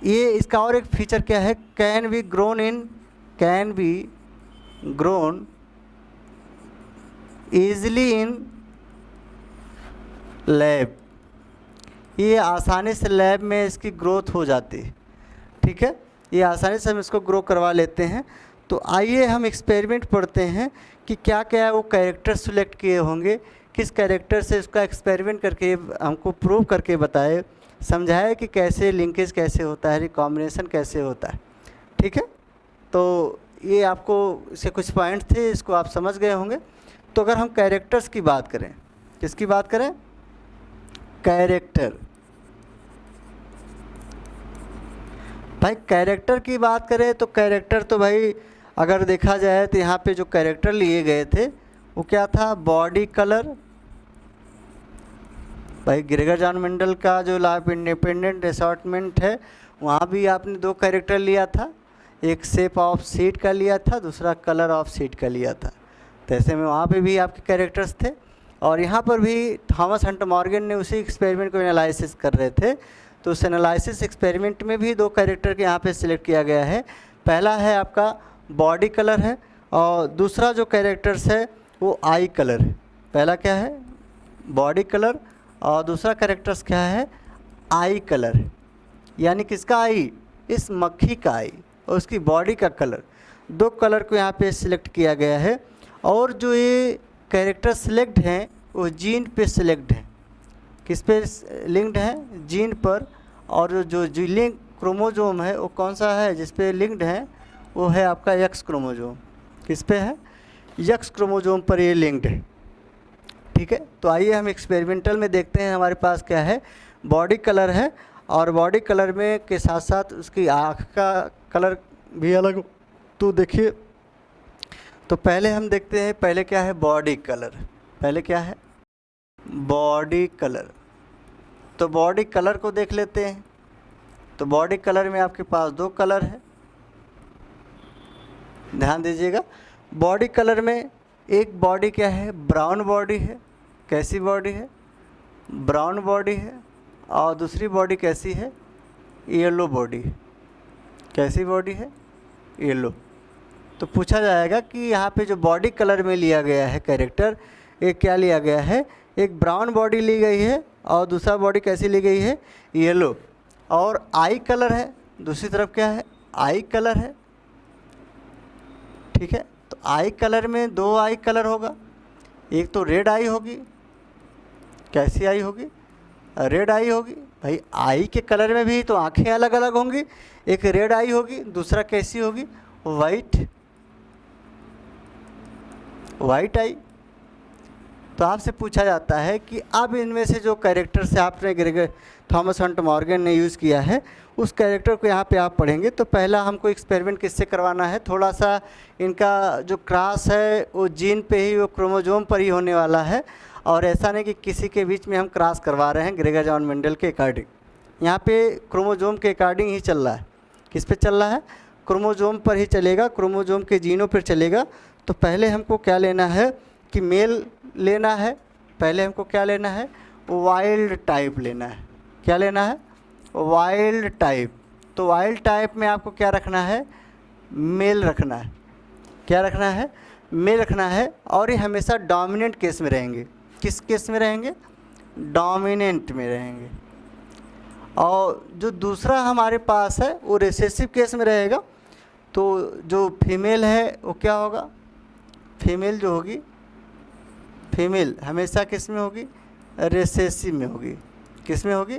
ये इसका और एक फीचर क्या है? Can be grown easily in lab. ये आसानी से लैब में इसकी ग्रोथ हो जाती है। ठीक है, ये आसानी से हम इसको ग्रो करवा लेते हैं। तो आइए हम एक्सपेरिमेंट पढ़ते हैं कि क्या क्या वो कैरेक्टर सिलेक्ट किए होंगे, किस कैरेक्टर से इसका एक्सपेरिमेंट करके हमको प्रूव करके बताए, समझाए कि कैसे लिंकेज कैसे होता है, रिकॉम्बिनेशन कैसे होता है। ठीक है, तो ये आपको इसके कुछ पॉइंट थे, इसको आप समझ गए होंगे। तो अगर हम कैरेक्टर्स की बात करें, किसकी बात करें? कैरेक्टर। भाई कैरेक्टर की बात करें तो कैरेक्टर तो भाई अगर देखा जाए तो यहाँ पे जो कैरेक्टर लिए गए थे वो क्या था? Body colour. भाई ग्रेगर जॉन मेंडल का जो लॉ ऑफ इंडिपेंडेंट असॉर्टमेंट है वहाँ भी आपने 2 कैरेक्टर लिया था, एक शेप ऑफ सीड का लिया था, दूसरा कलर ऑफ सीड का लिया था। तो ऐसे में वहाँ पे भी आपके कैरेक्टर्स थे। और यहाँ पर भी थॉमस हंट मॉर्गन ने उसी एक्सपेरिमेंट को एनालिसिस कर रहे थे। तो उस एनालिसिस एक्सपेरिमेंट में भी 2 कैरेक्टर के यहाँ पे सिलेक्ट किया गया है। पहला है आपका बॉडी कलर है और दूसरा जो कैरेक्टर्स है वो आई कलर है। पहला क्या है? बॉडी कलर और दूसरा कैरेक्टर्स क्या है? आई कलर है। यानी किसका आई? इस मक्खी का आई और उसकी बॉडी का कलर। 2 कलर को यहाँ पे सिलेक्ट किया गया है। और जो ये कैरेक्टर सिलेक्ट हैं वो जीन पे सिलेक्ट हैं। किस पे लिंक्ड है? जीन पर। और जो लिंक क्रोमोजोम है वो कौन सा है जिस पे लिंक्ड है? वो है आपका एक्स क्रोमोजोम। किस पे है? एक्स क्रोमोजोम पर ये लिंक्ड है। ठीक है, तो आइए हम एक्सपेरिमेंटल में देखते हैं हमारे पास क्या है। बॉडी कलर है और बॉडी कलर में के साथ साथ उसकी आँख का कलर भी अलग हो। तो देखिए, तो पहले हम देखते हैं पहले क्या है? Body colour. पहले क्या है? Body colour. तो बॉडी कलर को देख लेते हैं। तो बॉडी कलर में आपके पास 2 कलर है, ध्यान दीजिएगा। बॉडी कलर में एक बॉडी क्या है? ब्राउन बॉडी है। कैसी बॉडी है? ब्राउन बॉडी है। और दूसरी बॉडी कैसी है? येलो बॉडी है। कैसी बॉडी है? येलो। तो पूछा जाएगा कि यहाँ पे जो बॉडी कलर में लिया गया है कैरेक्टर, एक क्या लिया गया है? एक ब्राउन बॉडी ली गई है और दूसरा बॉडी कैसी ली गई है? येलो। और आई कलर है, दूसरी तरफ क्या है? आई कलर है। ठीक है, तो आई कलर में 2 आई कलर होगा। एक तो रेड आई होगी। कैसी आई होगी? रेड आई होगी। भाई आई के कलर में भी तो आंखें अलग अलग होंगी। एक रेड आई होगी, दूसरा कैसी होगी? वाइट आई। तो आपसे पूछा जाता है कि अब इनमें से जो कैरेक्टर से आपने ग्रेगर थॉमस हंट मॉर्गन ने यूज़ किया है उस कैरेक्टर को यहाँ पे आप पढ़ेंगे। तो पहला हमको एक्सपेरिमेंट किससे करवाना है? थोड़ा सा इनका जो क्रॉस है वो जीन पे ही, वो क्रोमोजोम पर ही होने वाला है। और ऐसा नहीं कि किसी के बीच में हम क्रॉस करवा रहे हैं ग्रेगर जॉन मेंडल के अकॉर्डिंग। यहाँ पे क्रोमोजोम के अकॉर्डिंग ही चल रहा है। किस पे चल रहा है? क्रोमोजोम पर ही चलेगा, क्रोमोजोम के जीनों पर चलेगा। तो पहले हमको क्या लेना है कि मेल लेना है, पहले हमको क्या लेना है? वाइल्ड टाइप लेना है। क्या लेना है? Wild type. तो वाइल्ड टाइप में आपको क्या रखना है? मेल रखना है। क्या रखना है? मेल रखना है। और ये हमेशा डोमिनेंट केस में रहेंगे। किस केस में रहेंगे? डोमिनेंट में रहेंगे। और जो दूसरा हमारे पास है वो रिसेसिव केस में रहेगा। तो जो फीमेल है वो क्या होगा? फीमेल जो होगी, फीमेल हमेशा किस में होगी? रिसेसिव में होगी। किस में होगी?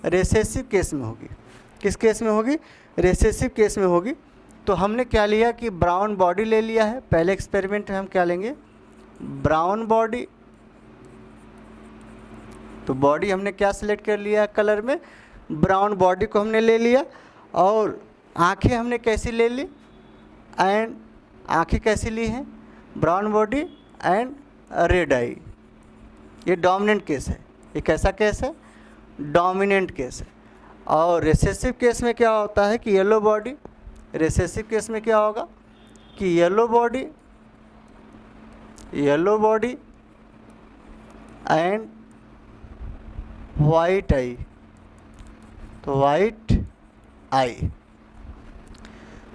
रिसेसिव केस में होगी। किस केस में होगी? रिसेसिव केस में होगी। तो हमने क्या लिया कि ब्राउन बॉडी ले लिया है। पहले एक्सपेरिमेंट में हम क्या लेंगे? Brown body. तो बॉडी हमने क्या सिलेक्ट कर लिया है कलर में? ब्राउन बॉडी को हमने ले लिया। और आंखें हमने कैसी ले ली? एंड आंखें कैसी ली हैं? ब्राउन बॉडी एंड रेड आई। ये डोमिनेंट केस है। ये कैसा केस है? डोमिनेंट केस है। और रिसेसिव केस में क्या होता है कि येलो बॉडी। रिसेसिव केस में क्या होगा कि येलो बॉडी एंड वाइट आई। तो वाइट आई।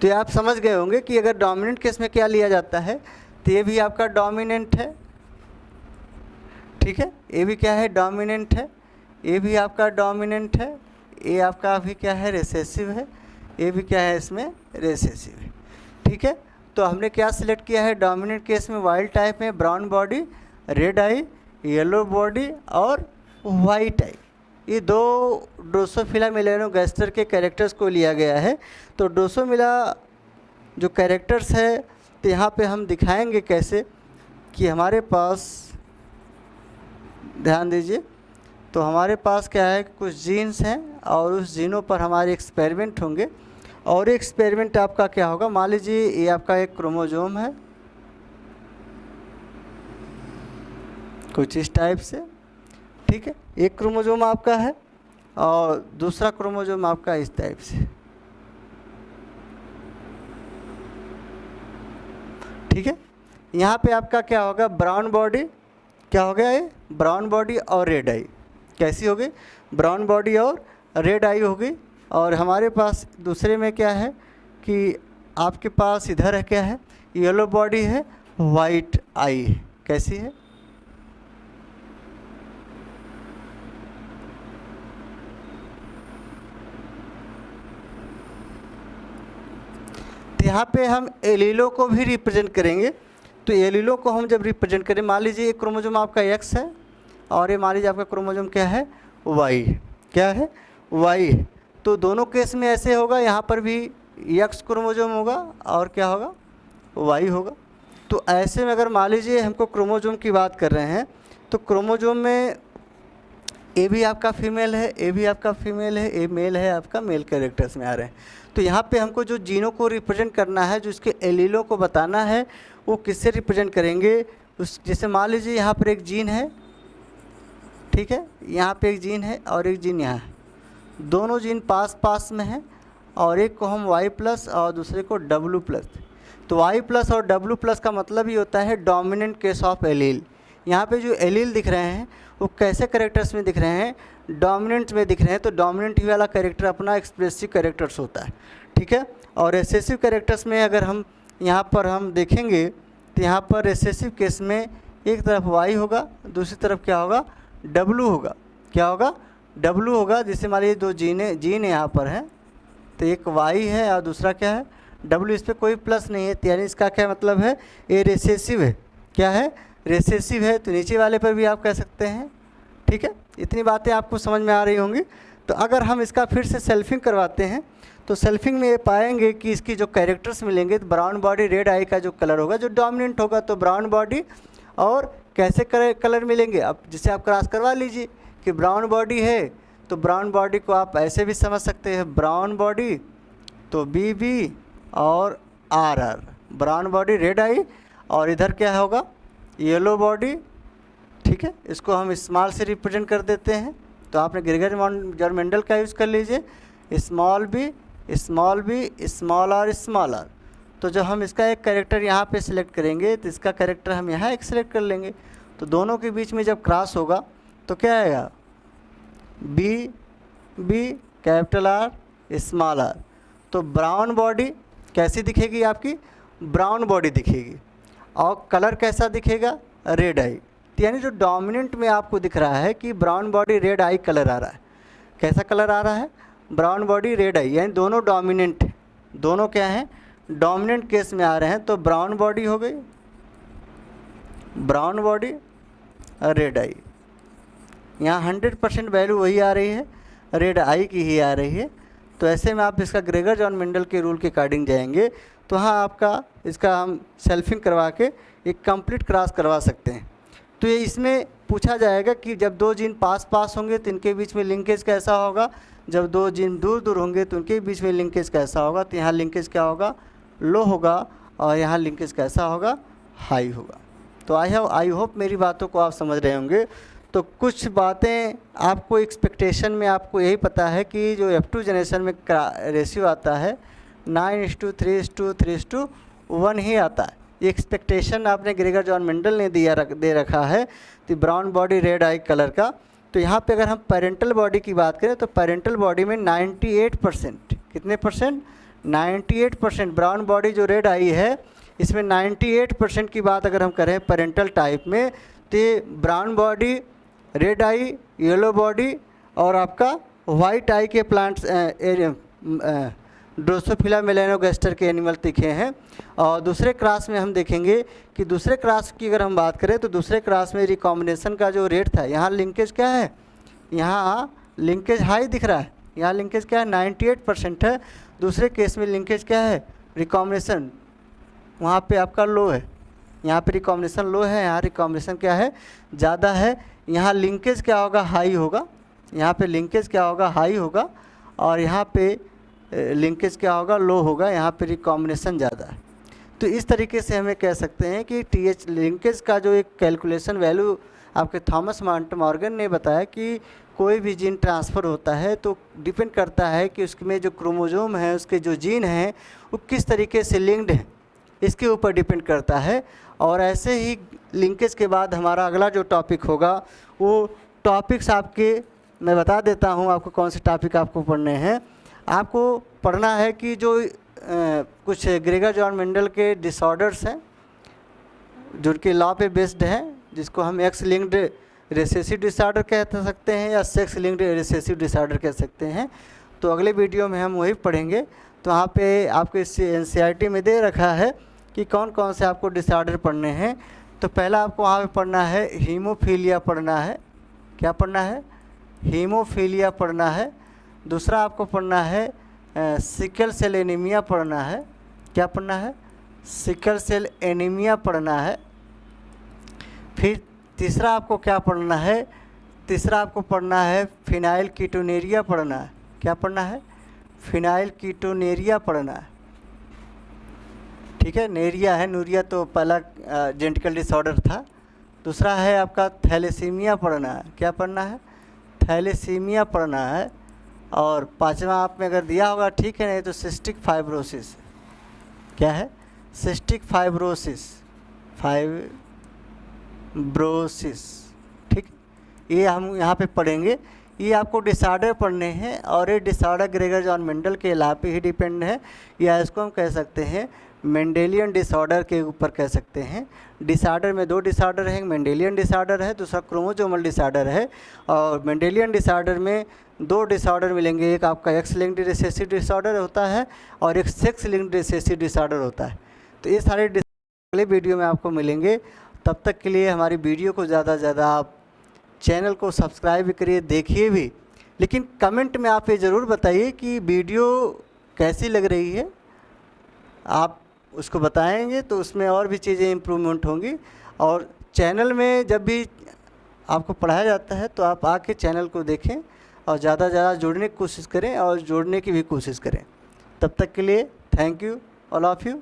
तो ये आप समझ गए होंगे कि अगर डोमिनेंट केस में क्या लिया जाता है तो ये भी आपका डोमिनेंट है। ठीक है, ये भी क्या है? डोमिनेंट है। ये भी आपका डोमिनेंट है। ये आपका भी क्या है? रिसेसिव है। ये भी क्या है? इसमें रिसेसिव है। ठीक है, तो हमने क्या सिलेक्ट किया है? डोमिनेंट केस में वाइल्ड टाइप में ब्राउन बॉडी, रेड आई, येलो बॉडी और वाइट आई। ये दो ड्रोसोफिला मेलानोगास्टर के कैरेक्टर्स को लिया गया है। तो ड्रोसोफिला जो कैरेक्टर्स है तो यहाँ पे हम दिखाएंगे कैसे कि हमारे पास, ध्यान दीजिए, तो हमारे पास क्या है? कुछ जीन्स हैं और उस जीनों पर हमारे एक्सपेरिमेंट होंगे। और एक्सपेरिमेंट आपका क्या होगा? मान लीजिए ये आपका एक क्रोमोजोम है कुछ इस टाइप से। ठीक है, एक क्रोमोजोम आपका है और दूसरा क्रोमोजोम आपका इस टाइप से। ठीक है, यहाँ पे आपका क्या होगा? ब्राउन बॉडी, क्या हो गया ये? ब्राउन बॉडी और रेड आई। कैसी हो गई? ब्राउन बॉडी और रेड आई हो गई। और हमारे पास दूसरे में क्या है कि आपके पास इधर है क्या है? येलो बॉडी है, वाइट आई है। कैसी है? तो यहाँ पे हम एलीलों को भी रिप्रेजेंट करेंगे। तो एलीलों को हम जब रिप्रेजेंट करें, मान लीजिए एक क्रोमोजोम आपका एक्स है और ये मान लीजिए आपका क्रोमोजोम क्या है? वाई। क्या है? वाई। तो दोनों केस में ऐसे होगा, यहाँ पर भी एक्स क्रोमोजोम होगा और क्या होगा? वाई होगा। तो ऐसे में अगर मान लीजिए हमको क्रोमोजोम की बात कर रहे हैं तो क्रोमोजोम में ए भी आपका फीमेल है, ए भी आपका फीमेल है, ए मेल है, आपका मेल कैरेक्टर्स में आ रहे हैं। तो यहाँ पे हमको जो जीनों को रिप्रेजेंट करना है, जो इसके एलीलों को बताना है, वो किससे रिप्रेजेंट करेंगे? उस जैसे मान लीजिए यहाँ पर एक जीन है। ठीक है, यहाँ पे एक जीन है और एक जीन यहाँ है। दोनों जीन पास पास में हैं और एक को हम Y+ और दूसरे को W+। तो Y+ और W+ का मतलब ही होता है डोमिनेंट केस ऑफ एलील। यहाँ पे जो एलील दिख रहे हैं वो कैसे कैरेक्टर्स में दिख रहे हैं? डोमिनेंट में दिख रहे हैं। तो डोमिनेंट ही वाला कैरेक्टर अपना एक्सप्रेसिव कैरेक्टर्स होता है। ठीक है, और रिसेसिव कैरेक्टर्स में अगर हम यहाँ पर हम देखेंगे तो यहाँ पर रिसेसिव केस में एक तरफ Y होगा, दूसरी तरफ क्या होगा? W होगा। क्या होगा? W होगा। जैसे मान लीजिए दो जीन यहाँ पर हैं, तो एक Y है और दूसरा क्या है? W। इस पर कोई प्लस नहीं है, यानी इसका क्या मतलब है? ये रिसेसिव है। क्या है? रिसेसिव है। तो नीचे वाले पर भी आप कह सकते हैं। ठीक है, इतनी बातें आपको समझ में आ रही होंगी। तो अगर हम इसका फिर से सेल्फिंग करवाते हैं तो सेल्फिंग में ये पाएंगे कि इसकी जो कैरेक्टर्स मिलेंगे, तो ब्राउन बॉडी, रेड आई का जो कलर होगा, जो डोमिनेंट होगा, तो ब्राउन बॉडी और कैसे कलर मिलेंगे? अब जिसे आप क्रॉस करवा लीजिए कि ब्राउन बॉडी है तो ब्राउन बॉडी को आप ऐसे भी समझ सकते हैं, ब्राउन बॉडी तो BB और RR, ब्राउन बॉडी रेड आई, और इधर क्या होगा? Yellow body. ठीक है, इसको हम स्मॉल से रिप्रेजेंट कर देते हैं। तो आपने ग्रेगर जॉन मेंडल का यूज़ कर लीजिए, small b small r small are. तो जब हम इसका एक कैरेक्टर यहाँ पे सिलेक्ट करेंगे तो इसका कैरेक्टर हम यहाँ एक सिलेक्ट कर लेंगे। तो दोनों के बीच में जब क्रॉस होगा तो क्या आएगा, B capital R small are. तो ब्राउन बॉडी कैसी दिखेगी, आपकी ब्राउन बॉडी दिखेगी, और कलर कैसा दिखेगा, रेड आई। तो यानी जो डोमिनेंट में आपको दिख रहा है कि brown body red eye colour आ रहा है। कैसा कलर आ रहा है, ब्राउन बॉडी रेड आई, यानी दोनों डोमिनेंट है, दोनों क्या हैं, डोमिनेंट केस में आ रहे हैं। तो ब्राउन बॉडी हो गई, ब्राउन बॉडी रेड आई। यहाँ 100% वैल्यू वही आ रही है, रेड आई की ही आ रही है। तो ऐसे में आप इसका ग्रेगर जॉन मेंडल के रूल के अकॉर्डिंग जाएंगे तो हाँ आपका इसका हम सेल्फिंग करवा के एक कंप्लीट क्रॉस करवा सकते हैं। तो ये इसमें पूछा जाएगा कि जब दो जीन पास पास होंगे तो इनके बीच में लिंकेज कैसा होगा, जब दो जीन दूर दूर होंगे तो उनके बीच में लिंकेज कैसा होगा। तो यहाँ लिंकेज क्या होगा, लो होगा, और यहाँ लिंकेज कैसा होगा, हाई होगा। तो आई होप मेरी बातों को आप समझ रहे होंगे। तो कुछ बातें आपको एक्सपेक्टेशन में आपको यही पता है कि जो F2 जनरेशन में रेशियो आता है 9:3:3:1 ही आता है। ये एक्सपेक्टेशन आपने ग्रेगर जॉन मेंडल ने दे रखा है तो brown body red eye colour का। तो यहाँ पे अगर हम पेरेंटल बॉडी की बात करें तो पेरेंटल बॉडी में 98%, कितने परसेंट, 98% ब्राउन बॉडी जो रेड आई है इसमें 98% की बात अगर हम करें पेरेंटल टाइप में तो ब्राउन बॉडी रेड आई, येलो बॉडी और आपका वाइट आई के प्लांट्स ड्रोसोफिला मेलानोगास्टर के एनिमल दिखे हैं। और दूसरे क्लास में हम देखेंगे कि दूसरे क्लास की अगर हम बात करें तो दूसरे क्लास में रिकॉम्बिनेशन का जो रेट था, यहाँ लिंकेज क्या है, यहाँ लिंकेज हाई दिख रहा है, यहाँ लिंकेज क्या है 98% है। दूसरे केस में लिंकेज क्या है, रिकॉम्बिनेशन वहाँ पे आपका लो है, यहाँ पे रिकॉम्बिनेशन लो है, यहाँ रिकॉम्बिनेशन क्या है, ज़्यादा है। यहाँ लिंकेज क्या होगा, हाई होगा, यहाँ पे लिंकेज क्या होगा, हाई होगा, और यहाँ पे लिंकेज क्या होगा, लो होगा, यहाँ पे रिकॉम्बिनेशन ज़्यादा है। तो इस तरीके से हमें कह सकते हैं कि TH लिंकेज का जो एक कैलकुलेशन वैल्यू आपके थॉमस मॉर्गन ने बताया कि कोई भी जीन ट्रांसफ़र होता है तो डिपेंड करता है कि उसमें जो क्रोमोजोम है, उसके जो जीन हैं वो किस तरीके से लिंक्ड हैं, इसके ऊपर डिपेंड करता है। और ऐसे ही लिंकेज के बाद हमारा अगला जो टॉपिक होगा वो टॉपिक्स आपके मैं बता देता हूँ आपको कौन से टॉपिक आपको पढ़ने हैं। आपको पढ़ना है कि जो कुछ ग्रेगर जॉन मेंडल के डिसऑर्डर्स हैं जो कि लॉ पे बेस्ड हैं, जिसको हम एक्स लिंक्ड रिसेसिव डिसऑर्डर कह सकते हैं या सेक्स लिंक्ड रिसेसिव डिसऑर्डर कह सकते हैं। तो अगले वीडियो में हम वही पढ़ेंगे। तो वहाँ पे आपको NCERT में दे रखा है कि कौन कौन से आपको डिसऑर्डर पढ़ने हैं। तो पहला आपको वहाँ पे पढ़ना है हीमोफीलिया पढ़ना है, क्या पढ़ना है, हीमोफीलिया पढ़ना है। दूसरा आपको पढ़ना है सिकल सेल एनीमिया पढ़ना है, क्या पढ़ना है, सिकल सेल एनीमिया पढ़ना है। फिर तीसरा आपको क्या पढ़ना है, तीसरा आपको पढ़ना है फिनाइल कीटोनेरिया पढ़ना है, क्या पढ़ना है, फिनाइल कीटोनेरिया पढ़ना है। ठीक है, नेरिया है, नूरिया तो पहला जेनेटिकल डिसऑर्डर था। दूसरा है आपका थैलेसीमिया पढ़ना है, क्या पढ़ना है, थैलेसीमिया पढ़ना है। और पांचवा आप में अगर दिया होगा ठीक है, नहीं तो सिस्टिक फाइब्रोसिस, क्या है, सिस्टिक फाइब्रोसिस, ठीक, ये हम यहाँ पे पढ़ेंगे। ये आपको डिसऑर्डर पढ़ने हैं और ये डिसऑर्डर ग्रेगर जॉन मेंडल के लॉ पे ही डिपेंड है, या इसको हम कह सकते हैं मेंडेलियन डिसऑर्डर के ऊपर कह सकते हैं। डिसऑर्डर में दो डिसऑर्डर हैं, मेंडेलियन डिसऑर्डर है, दूसरा क्रोमोसोमल डिसऑर्डर है। और मेंडेलियन डिसऑर्डर में दो डिसऑर्डर मिलेंगे, एक आपका एक्स लिंक्ड रिसेसिव डिसऑर्डर होता है और एक सेक्स लिंक्ड रिसेसिव डिसऑर्डर होता है। तो ये सारे अगले वीडियो में आपको मिलेंगे। तब तक के लिए हमारी वीडियो को ज़्यादा से ज़्यादा आप चैनल को सब्सक्राइब भी करिए, देखिए भी, लेकिन कमेंट में आप ये ज़रूर बताइए कि वीडियो कैसी लग रही है। आप उसको बताएंगे तो उसमें और भी चीज़ें इम्प्रूवमेंट होंगी। और चैनल में जब भी आपको पढ़ाया जाता है तो आप आके चैनल को देखें और ज़्यादा से ज़्यादा जुड़ने की कोशिश करें और जोड़ने की भी कोशिश करें। तब तक के लिए thank you all of you.